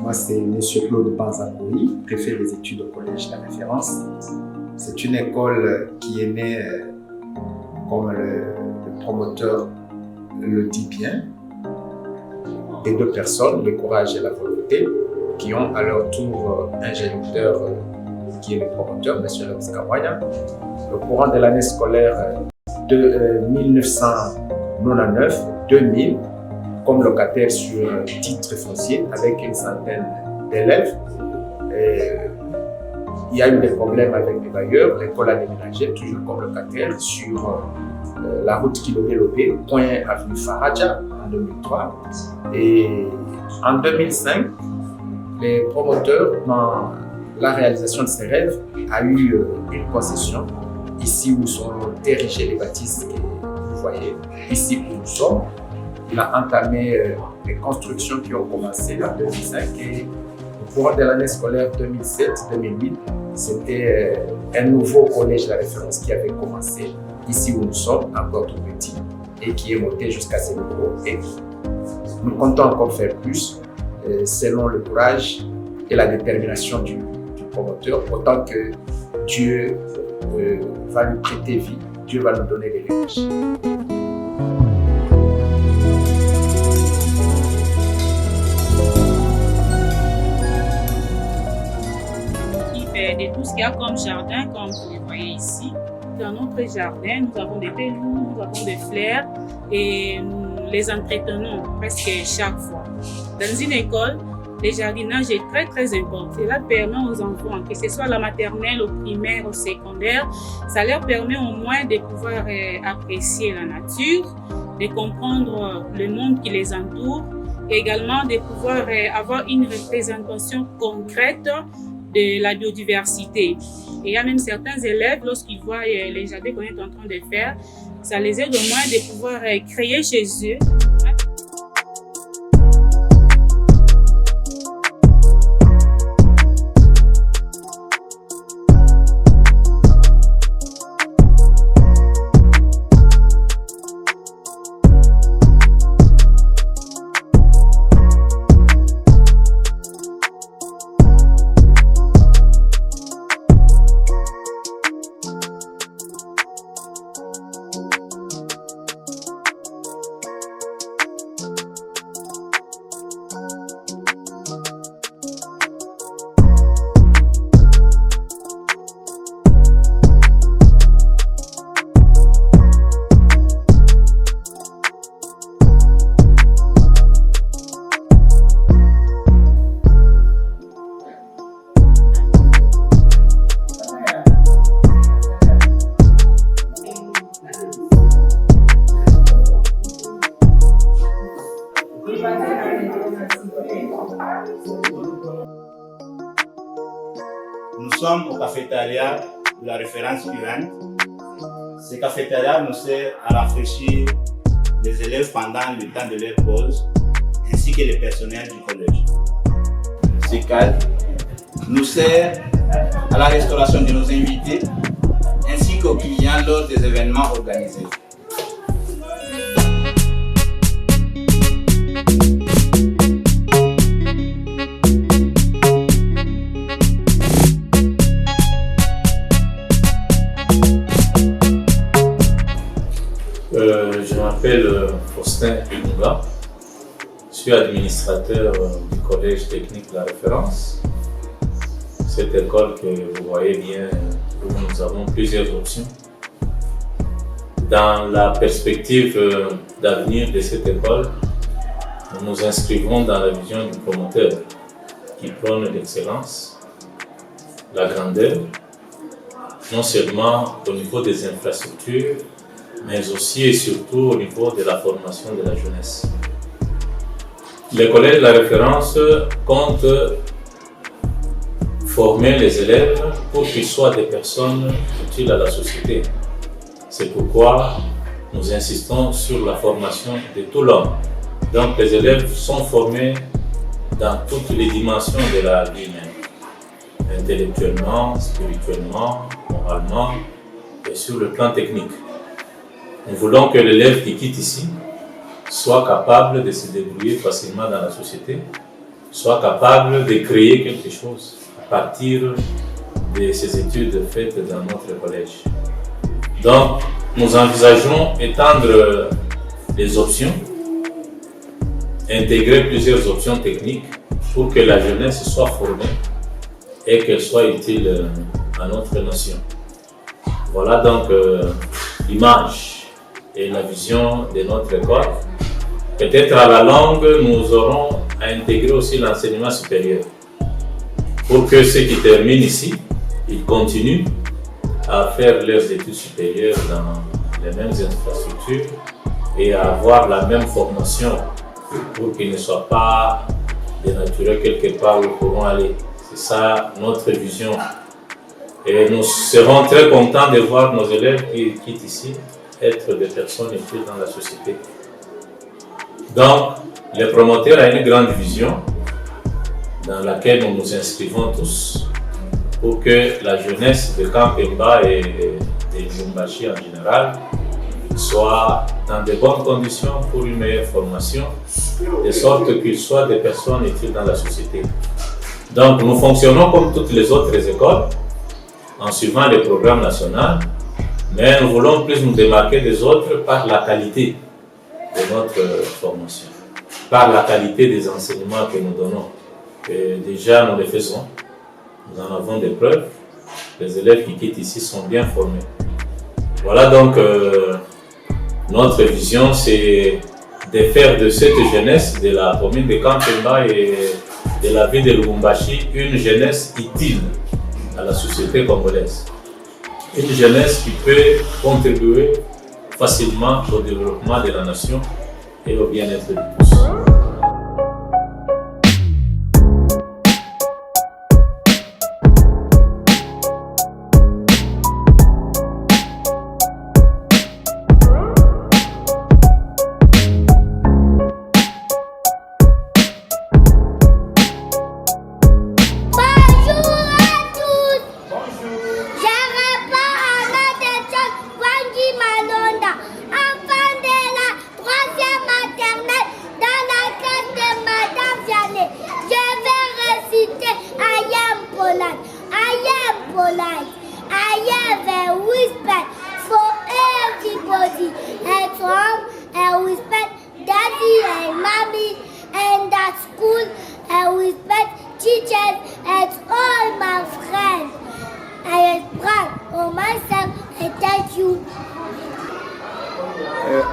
Moi, c'est M. Claude Banzakoui, préfet des études au collège La Référence. C'est une école qui est née, comme le promoteur le dit bien, des deux personnes, le courage et la volonté, qui ont à leur tour un géniteur qui est le promoteur, M. Lewis Kawaya. Au courant de l'année scolaire de 1999-2000, comme locataire sur titre foncier avec une centaine d'élèves. Il y a eu des problèmes avec les bailleurs, l'école a déménagé, toujours comme locataire sur la route Kilobé-Lobé, point avenue Faraja en 2003. Et en 2005, les promoteurs, dans la réalisation de ses rêves, a eu une concession ici où sont érigées les bâtisses que vous voyez, ici où nous sommes. Il a entamé les constructions qui ont commencé en 2005 et au cours de l'année scolaire 2007-2008, c'était un nouveau collège de la référence qui avait commencé ici où nous sommes, encore tout petit, et qui est monté jusqu'à ce niveau. Et nous comptons encore faire plus selon le courage et la détermination du promoteur, autant que Dieu va lui prêter vie, Dieu va nous donner l'énergie. De tout ce qu'il y a comme jardin, comme vous le voyez ici. Dans notre jardin, nous avons des pelouses, nous avons des fleurs et nous les entretenons presque chaque fois. Dans une école, le jardinage est très important. Cela permet aux enfants, que ce soit la maternelle, au primaire, au secondaire, ça leur permet au moins de pouvoir apprécier la nature, de comprendre le monde qui les entoure, et également de pouvoir avoir une représentation concrète de la biodiversité. Et il y a même certains élèves, lorsqu'ils voient les jardins qu'on est en train de faire, ça les aide au moins de pouvoir créer chez eux. Nous sommes au cafétéria de la référence urbaine. Ce cafétéria nous sert à rafraîchir les élèves pendant le temps de leur pause, ainsi que le personnel du collège. Ce cadre nous sert à la restauration de nos invités, ainsi qu'aux clients lors des événements organisés. Je m'appelle Faustin Ilunga, je suis administrateur du collège technique de la référence. Cette école que vous voyez bien, où nous avons plusieurs options. Dans la perspective d'avenir de cette école, nous nous inscrivons dans la vision du promoteur qui prône l'excellence, la grandeur, non seulement au niveau des infrastructures, mais aussi et surtout au niveau de la formation de la jeunesse. Le collège de la référence compte former les élèves pour qu'ils soient des personnes utiles à la société. C'est pourquoi nous insistons sur la formation de tout l'homme. Donc les élèves sont formés dans toutes les dimensions de la vie humaine, intellectuellement, spirituellement, moralement et sur le plan technique. Nous voulons que l'élève qui quitte ici soit capable de se débrouiller facilement dans la société soit capable de créer quelque chose à partir de ces études faites dans notre collège. Donc, nous envisageons étendre les options, intégrer plusieurs options techniques pour que la jeunesse soit formée et qu'elle soit utile à notre nation. Voilà donc l'image et la vision de notre école. Peut-être à la longue, nous aurons à intégrer aussi l'enseignement supérieur pour que ceux qui terminent ici, ils continuent à faire leurs études supérieures dans les mêmes infrastructures et à avoir la même formation pour qu'ils ne soient pas dénaturés quelque part où ils pourront aller. C'est ça notre vision. Et nous serons très contents de voir nos élèves qui quittent ici être des personnes utiles dans la société. Donc, le promoteur a une grande vision dans laquelle nous nous inscrivons tous pour que la jeunesse de Kampemba et de Lubumbashi en général soit dans de bonnes conditions pour une meilleure formation, de sorte qu'ils soient des personnes utiles dans la société. Donc, nous fonctionnons comme toutes les autres écoles, en suivant les programmes nationaux, mais nous voulons plus nous démarquer des autres par la qualité de notre formation, par la qualité des enseignements que nous donnons. Et déjà, nous les faisons, nous en avons des preuves. Les élèves qui quittent ici sont bien formés. Voilà donc notre vision, c'est de faire de cette jeunesse de la commune de Kampemba et de la ville de Lubumbashi une jeunesse utile à la société congolaise. Une jeunesse qui peut contribuer facilement au développement de la nation et au bien-être de tous.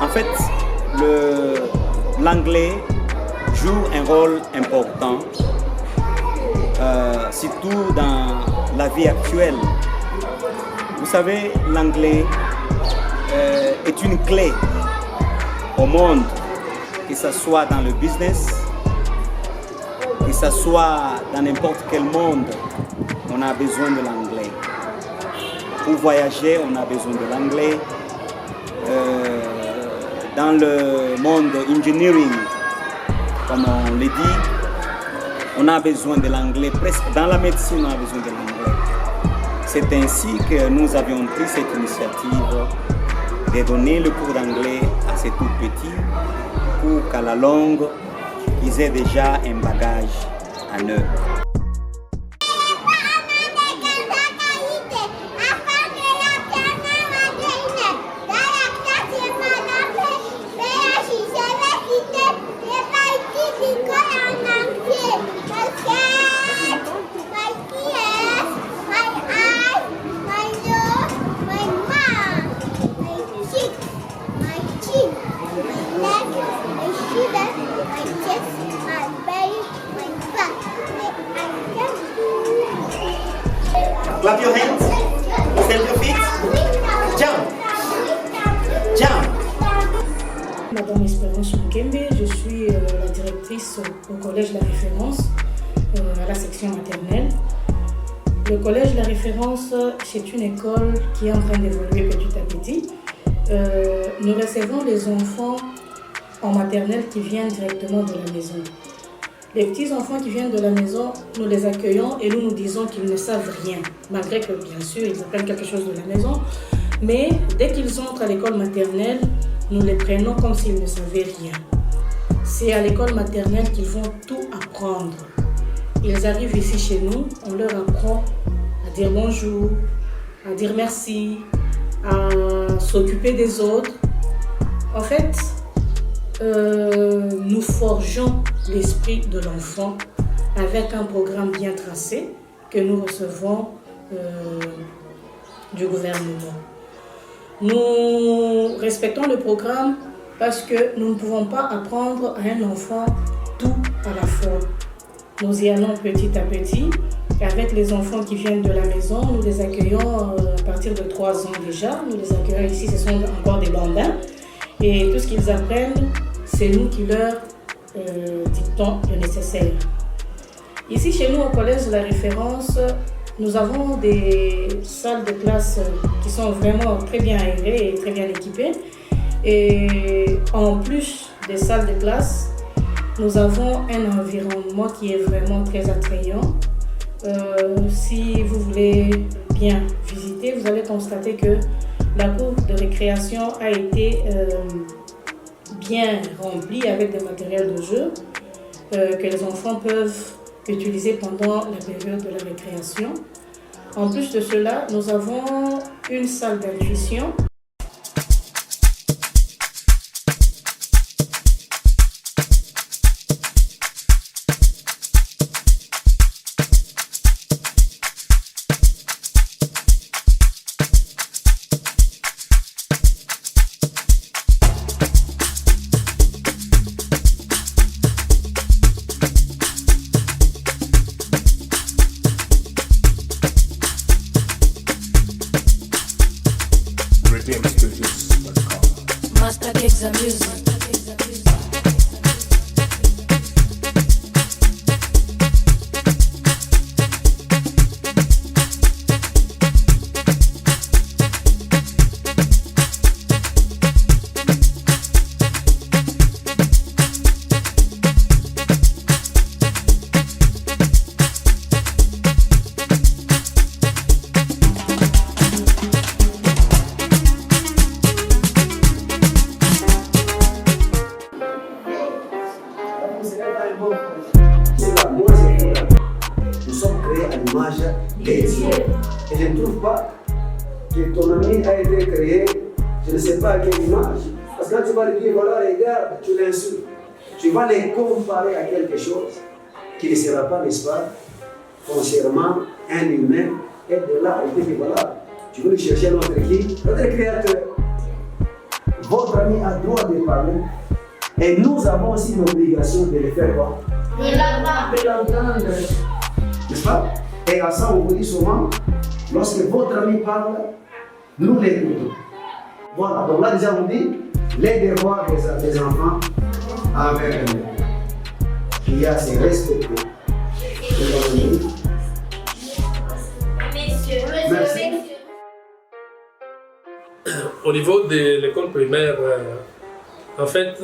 En fait, l'anglais joue un rôle important, surtout dans la vie actuelle. Vous savez, l'anglais est une clé au monde, que ce soit dans le business, que ce soit dans n'importe quel monde, on a besoin de l'anglais. Pour voyager, on a besoin de l'anglais. Dans le monde engineering, comme on le dit, on a besoin de l'anglais. Presque dans la médecine, on a besoin de l'anglais. C'est ainsi que nous avions pris cette initiative de donner le cours d'anglais à ces tout petits pour qu'à la longue, ils aient déjà un bagage en eux. Clap your hands. Stand your feet. Jump. Jump. Madame Espérance Mukembe, je suis la directrice au Collège La Référence, à la section maternelle. Le Collège La Référence, c'est une école qui est en train d'évoluer petit à petit. Nous recevons les enfants en maternelle qui viennent directement de la maison. Les petits enfants qui viennent de la maison, nous les accueillons et nous nous disons qu'ils ne savent rien, malgré que bien sûr ils apprennent quelque chose de la maison. Mais dès qu'ils entrent à l'école maternelle, nous les prenons comme s'ils ne savaient rien. C'est à l'école maternelle qu'ils vont tout apprendre. apprendre. Ils arrivent ici chez nous, on leur apprend à dire bonjour, à dire merci, à s'occuper des autres. En fait, nous forgeons l'esprit de l'enfant avec un programme bien tracé que nous recevons du gouvernement. Nous respectons le programme parce que nous ne pouvons pas apprendre à un enfant tout à la fois. Nous y allons petit à petit. Avec les enfants qui viennent de la maison, nous les accueillons à partir de 3 ans déjà. Nous les accueillons ici, ce sont encore des bambins. Et tout ce qu'ils apprennent, c'est nous qui leur dictons le nécessaire. Ici, chez nous, au collège de la référence, nous avons des salles de classe qui sont vraiment très bien aérées et très bien équipées. Et en plus des salles de classe, nous avons un environnement qui est vraiment très attrayant. Si vous voulez bien visiter, vous allez constater que la cour de récréation a été bien remplie avec des matériels de jeu que les enfants peuvent utiliser pendant la période de la récréation. En plus de cela, nous avons une salle d'intuition. Master Gigs and Music. Nous sommes créés à l'image des dieux. Et je ne trouve pas que ton ami a été créé, je ne sais pas à quelle image. Parce que quand tu vas lui dire, voilà, regarde, tu l'insultes. Tu vas les comparer à quelque chose qui ne sera pas, n'est-ce pas, foncièrement un humain. Et de là, il dit, voilà, tu veux lui chercher notre qui? Notre créateur. Votre ami a droit de parler. Et nous avons aussi l'obligation de le faire quoi? De l'entendre. N'est-ce pas? Et à ça, on vous dit souvent, lorsque votre ami parle, nous l'écoutons. Voilà, donc là déjà on dit, les devoirs des enfants avec nous. Il y a ces respecter. Merci. Au niveau de l'école primaire, en fait,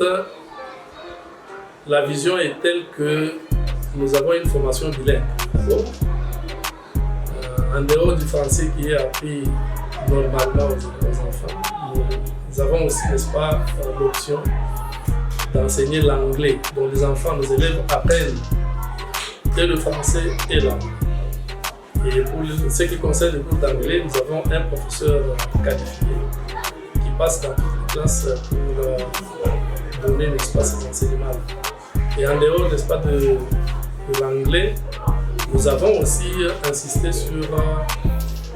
la vision est telle que nous avons une formation bilingue. En dehors du français qui est appris normalement aux enfants, nous avons aussi, n'est-ce pas, l'option d'enseigner l'anglais. Donc les enfants, nos élèves apprennent et le français et l'anglais. Et pour ce qui concerne le cours d'anglais, nous avons un professeur qualifié qui passe dans toutes les classes pour donner, n'est-ce pas, ces enseignements. Et en dehors, n'est-ce pas, de l'anglais, nous avons aussi insisté sur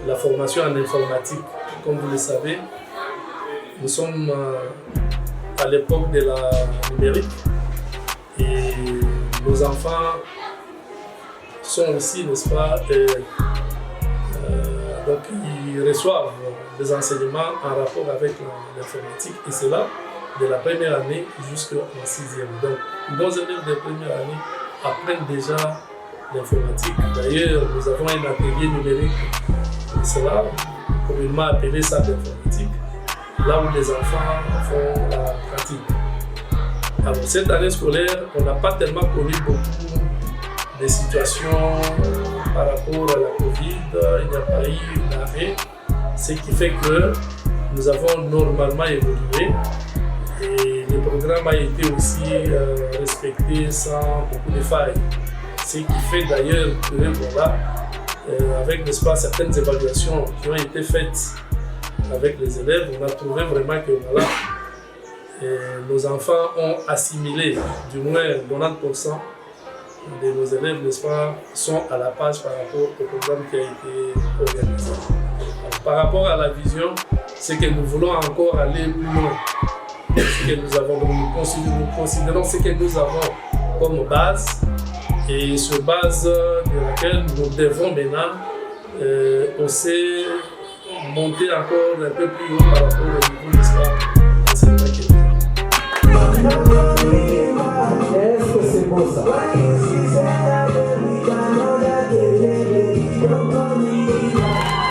la formation en informatique. Comme vous le savez, nous sommes à l'époque de la numérique et nos enfants sont aussi, n'est-ce pas, donc ils reçoivent des enseignements en rapport avec l'informatique et cela de la première année jusqu'en 6e. Donc, nos élèves de première année apprennent déjà l'informatique. D'ailleurs, nous avons un atelier numérique, cela communément appelé ça l'informatique, là où les enfants font la pratique. Alors, cette année scolaire, on n'a pas tellement connu beaucoup de situations par rapport à la Covid, il n'y a pas eu d'arrêt, ce qui fait que nous avons normalement évolué et le programme a été aussi respecté sans beaucoup de failles. Ce qui fait d'ailleurs que voilà, avec n'est-ce pas, certaines évaluations qui ont été faites avec les élèves, on a trouvé vraiment que voilà, nos enfants ont assimilé du moins 90% de nos élèves, n'est-ce pas, sont à la page par rapport au programme qui a été organisé. Alors, par rapport à la vision, c'est que nous voulons encore aller plus loin. Ce que nous avons, nous considérons ce que nous avons comme base et sur base de laquelle nous devons maintenant aussi monter encore un peu plus haut par rapport au niveau, n'est-ce pas, de cette maquette. Est-ce que c'est bon ça?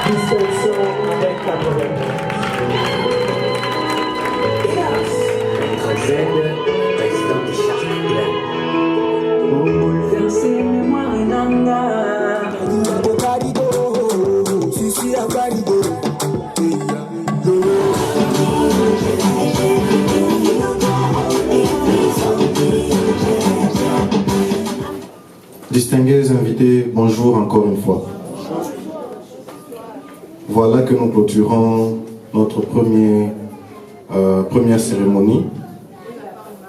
Distinction avec 80. Z, président de Charles Plein. Pour bouleverser mémoire et nanga. Distingués invités, bonjour encore une fois. Voilà que nous clôturons notre première cérémonie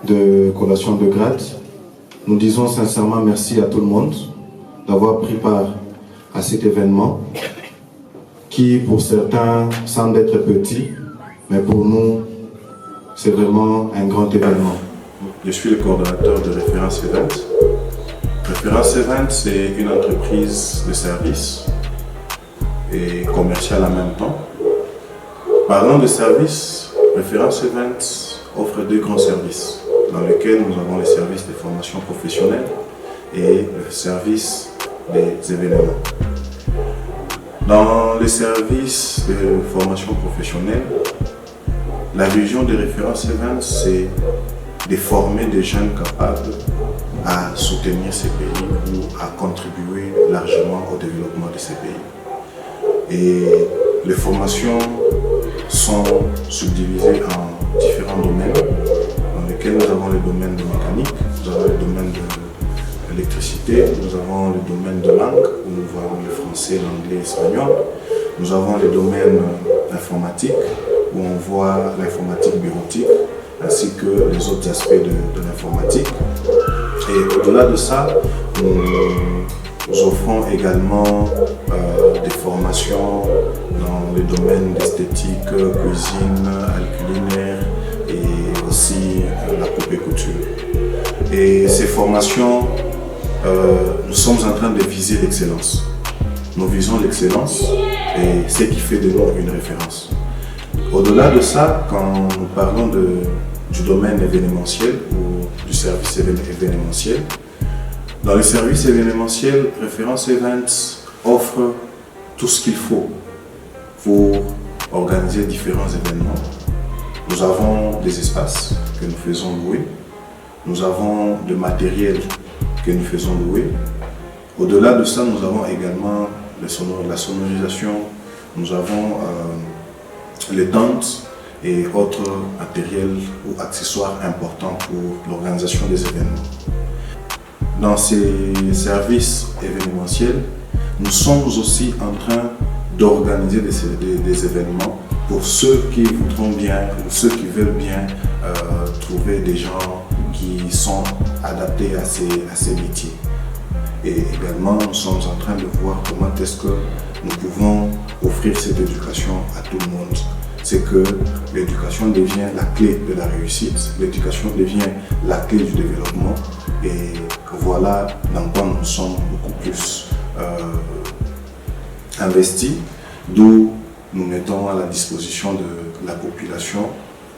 de collation de grade. Nous disons sincèrement merci à tout le monde d'avoir pris part à cet événement qui pour certains semble être petit, mais pour nous c'est vraiment un grand événement. Je suis le coordonnateur de Référence Event. Référence Event, c'est une entreprise de services et commerciale en même temps. Parlant de services, Référence Event offre deux grands services dans lesquels nous avons les services de formation professionnelle et le service des événements. Dans les services de formation professionnelle, la vision de Référence Event, c'est de former des jeunes capables à soutenir ces pays ou à contribuer largement au développement de ces pays. Et les formations sont subdivisées en différents domaines, dans lesquels nous avons le domaine de mécanique, nous avons le domaine de l'électricité, nous avons le domaine de langue, où nous voyons le français, l'anglais, l'espagnol, nous avons le domaine informatique, où on voit l'informatique bureautique, ainsi que les autres aspects de l'informatique. Et au-delà de ça, nous offrons également des formations dans le domaine d'esthétique, cuisine, culinaire et aussi la coupe et couture. Et ces formations, nous sommes en train de viser l'excellence. Nous visons l'excellence et ce qui fait de nous une référence. Au-delà de ça, quand nous parlons du domaine événementiel ou du service événementiel, dans le service événementiel, Référence Events offre tout ce qu'il faut pour organiser différents événements. Nous avons des espaces que nous faisons louer, nous avons du matériel que nous faisons louer. Au-delà de ça, nous avons également la sonorisation, nous avons les tentes et autres matériels ou accessoires importants pour l'organisation des événements. Dans ces services événementiels, nous sommes aussi en train d'organiser des événements pour ceux qui voudront bien ou ceux qui veulent bien trouver des gens qui sont adaptés à ces métiers. Et également, nous sommes en train de voir comment est-ce que nous pouvons offrir cette éducation à tout le monde. C'est que l'éducation devient la clé de la réussite, l'éducation devient la clé du développement et voilà dans quoi nous sommes beaucoup plus investis, d'où nous mettons à la disposition de la population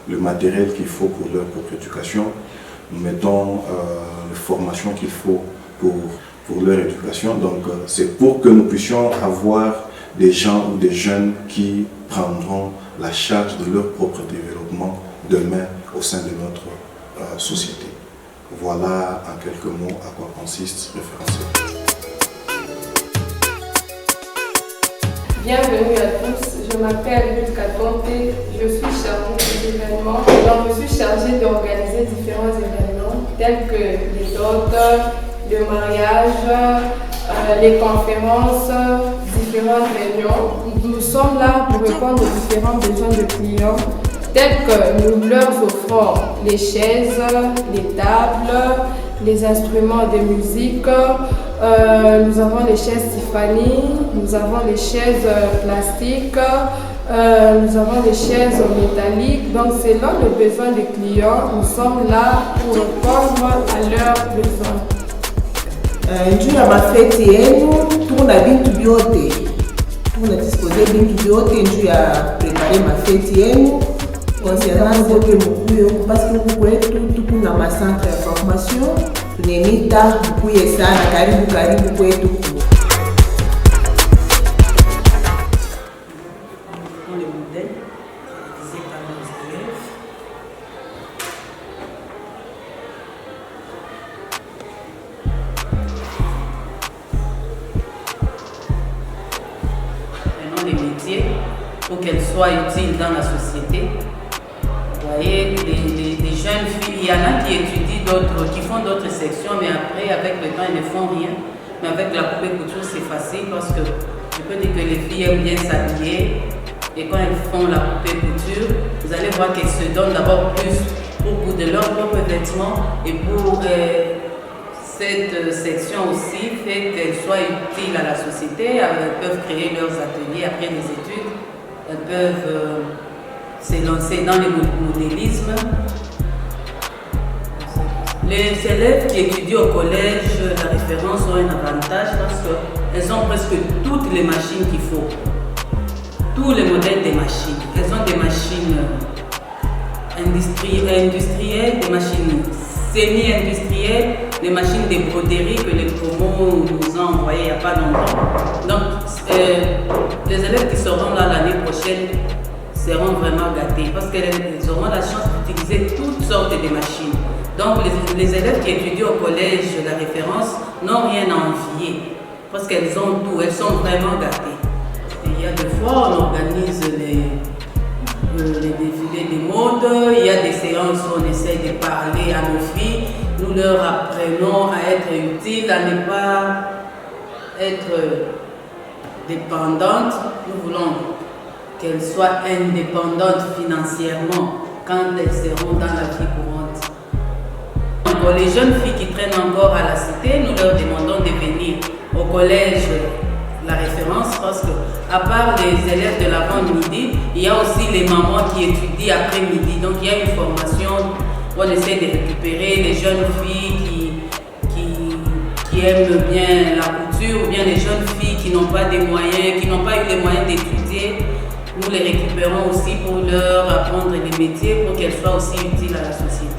le matériel qu'il faut pour leur propre éducation, nous mettons les formations qu'il faut pour leur éducation. Donc c'est pour que nous puissions avoir des gens ou des jeunes qui prendront la charge de leur propre développement demain au sein de notre société. Voilà en quelques mots à quoi consiste Référence. Bienvenue à tous, je m'appelle Ruth Katonte, je suis chargée des événements. Donc je suis chargée d'organiser différents événements tels que les dots, le mariage, les conférences, différentes réunions. Nous sommes là pour répondre aux différents besoins de clients, tels que nous leur offrons les chaises, les tables, les instruments de musique. Nous avons les chaises Tiffany, nous avons les chaises plastiques, nous avons les chaises métalliques. Donc selon les besoins des clients, nous sommes là pour répondre à leurs besoins. Njuu ya mafeti yenu tuna bintu vyote, tuna dispose bintu vyote njuu ya prepare mafeti yenu concernant vote mkuyo, parce que huku kwetu tuko na macentre ya formation, tunemita mkuye sana, karibu kwetu. Des métiers pour qu'elles soient utiles dans la société. Vous voyez, les jeunes filles, il y en a qui étudient d'autres, qui font d'autres sections, mais après, avec le temps, elles ne font rien. Mais avec la coupe et couture, c'est facile parce que je peux dire que les filles aiment bien s'habiller. Et quand elles font la coupe et couture, vous allez voir qu'elles se donnent d'abord plus pour de leurs propres vêtements et pour cette section aussi fait qu'elles soient utiles à la société. Elles peuvent créer leurs ateliers après les études. Elles peuvent s'élancer dans le modélisme. Les élèves qui étudient au collège, la référence ont un avantage parce qu'elles ont presque toutes les machines qu'il faut. Tous les modèles des machines. Elles ont des machines industrielles, des machines semi-industrielles, des machines de broderie que les promos nous ont envoyées il n'y a pas longtemps. Donc, les élèves qui seront là l'année prochaine seront vraiment gâtés parce qu'elles auront la chance d'utiliser toutes sortes de machines. Donc, les élèves qui étudient au collège, la référence, n'ont rien à envier parce qu'elles ont tout, elles sont vraiment gâtées. Et il y a des fois, on organise les défilés des modes, il y a des séances où on essaie de parler à nos filles, nous leur apprenons à être utiles, à ne pas être dépendantes. Nous voulons qu'elles soient indépendantes financièrement quand elles seront dans la vie courante. Pour les jeunes filles qui traînent encore à la cité, nous leur demandons de venir au collège la référence parce que, à part les élèves de l'avant-midi, il y a aussi les mamans qui étudient après-midi. Donc il y a une formation où on essaie de récupérer les jeunes filles qui aiment bien la couture ou bien les jeunes filles qui n'ont pas des moyens, qui n'ont pas eu les moyens d'étudier. Nous les récupérons aussi pour leur apprendre les métiers pour qu'elles soient aussi utiles à la société.